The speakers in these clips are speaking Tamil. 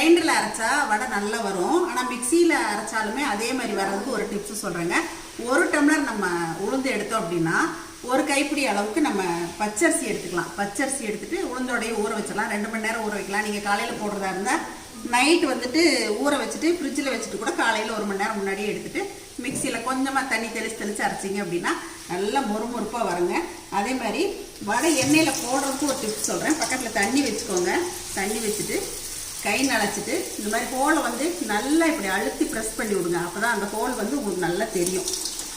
கிரைண்டரில் அரைச்சா வடை நல்லா வரும். ஆனால் மிக்சியில் அரைச்சாலுமே அதே மாதிரி வர்றதுக்கு ஒரு டிப்ஸ் சொல்கிறேங்க. 1 டம்ளர் நம்ம உளுந்து எடுத்தோம் அப்படின்னா 1 கைப்பிடி அளவுக்கு நம்ம பச்சரிசி எடுத்துக்கலாம். பச்சரிசி எடுத்துகிட்டு உளுந்தோடையே ஊற வச்சிடலாம். 2 மணி நேரம் ஊற வைக்கலாம். நீங்கள் காலையில் போடுறதா இருந்தால் நைட்டு வந்துட்டு ஊற வச்சுட்டு ஃப்ரிட்ஜில் வச்சுட்டு கூட காலையில் 1 மணி நேரம் முன்னாடியே எடுத்துகிட்டு மிக்சியில் கொஞ்சமாக தண்ணி தெளித்து அரைச்சிங்க அப்படின்னா நல்லா மொறுமொறுப்பாக வருங்க. அதே மாதிரி வடை எண்ணெயில் போடுறதுக்கு ஒரு டிப்ஸ் சொல்கிறேன். பக்கத்தில் தண்ணி வச்சுக்கோங்க. தண்ணி வச்சுட்டு கை நனைச்சிட்டு இந்த மாதிரி ஹோலை வந்து நல்லா இப்படி அழுத்தி ப்ரெஸ் பண்ணி விடுங்க. அப்போ தான் அந்த ஹோல் வந்து உங்களுக்கு நல்லா தெரியும்.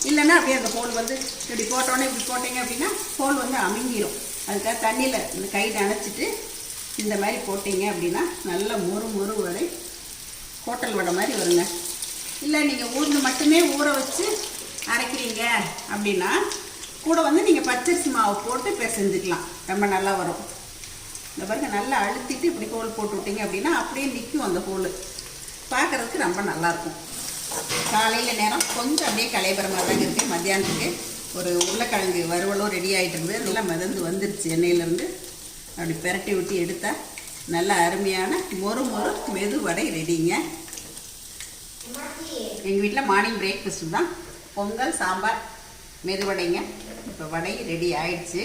இல்லைன்னா அப்படியே அந்த ஹோல் வந்து இப்படி போட்டோன்னே இப்படி போட்டிங்க அப்படின்னா ஹோல் வந்து அமுங்கிடும். அதுக்காக தண்ணியில் இந்த கை நனைச்சிட்டு இந்த மாதிரி போட்டிங்க அப்படின்னா நல்ல மொறு வடை ஹோட்டல் வடை மாதிரி வருங்க. இல்லை நீங்கள் உளுந்து மட்டுமே ஊற வச்சு அரைக்கிறீங்க அப்படின்னா கூட வந்து நீங்கள் பச்சரிசி மாவு போட்டு பிசைஞ்சிக்கலாம். ரொம்ப நல்லா வரும். இந்த பாருங்க நல்லா அழுத்திட்டு இப்படி ஹோல் போட்டு விட்டீங்க அப்படின்னா அப்படியே நிற்கும். அந்த ஹோல் பார்க்குறதுக்கு ரொம்ப நல்லாயிருக்கும். காலையில் நேரம் கொஞ்சம் அப்படியே கலைபுற மாதிரி தாங்க இருக்குது. மத்தியானத்துக்கு ஒரு உருளைக்கிழங்கு வறுவலும் ரெடி ஆகிட்டு இருந்து நல்லா மிதந்து வந்துருச்சு. எண்ணெயிலேருந்து அப்படி பெரட்டி விட்டு எடுத்தால் நல்ல அருமையான மொறு மெது வடை ரெடிங்க. எங்கள் வீட்டில் மார்னிங் பிரேக்ஃபாஸ்ட்டு தான் பொங்கல், சாம்பார், மெதுவடைங்க. இப்போ வடை ரெடி ஆயிடுச்சு.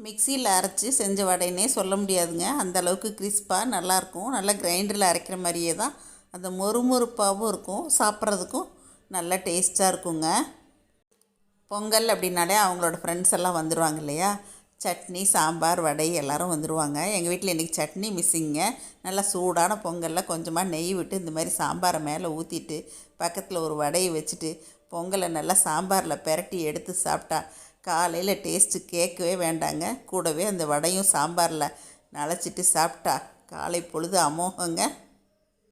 மிக்சியில் அரைச்சி செஞ்ச வடைன்னே சொல்ல முடியாதுங்க. அந்தளவுக்கு கிறிஸ்பாக நல்லாயிருக்கும். நல்லா கிரைண்டரில் அரைக்கிற மாதிரியே தான் அந்த மொறுமொறுப்பாகவும் இருக்கும். சாப்பிட்றதுக்கும் நல்லா டேஸ்ட்டாக இருக்குங்க. பொங்கல் அப்படின்னாலே அவங்களோட ஃப்ரெண்ட்ஸ் எல்லாம் வந்துடுவாங்க இல்லையா. சட்னி, சாம்பார், வடை எல்லோரும் வந்துடுவாங்க. எங்கள் வீட்டில் இன்றைக்கி சட்னி மிஸ்ஸிங்க. நல்லா சூடான பொங்கலில் கொஞ்சமாக நெய் விட்டு இந்த மாதிரி சாம்பாரை மேலே ஊற்றிட்டு பக்கத்தில் ஒரு வடையை வச்சுட்டு பொங்கலை நல்லா சாம்பாரில் பெரட்டி எடுத்து சாப்பிட்டா காலையில் டேஸ்ட்டு கேட்கவே வேண்டாங்க. கூடவே அந்த வடையும் சாம்பாரில் நனைச்சிட்டு சாப்பிட்டா காலை பொழுது அமோகங்க.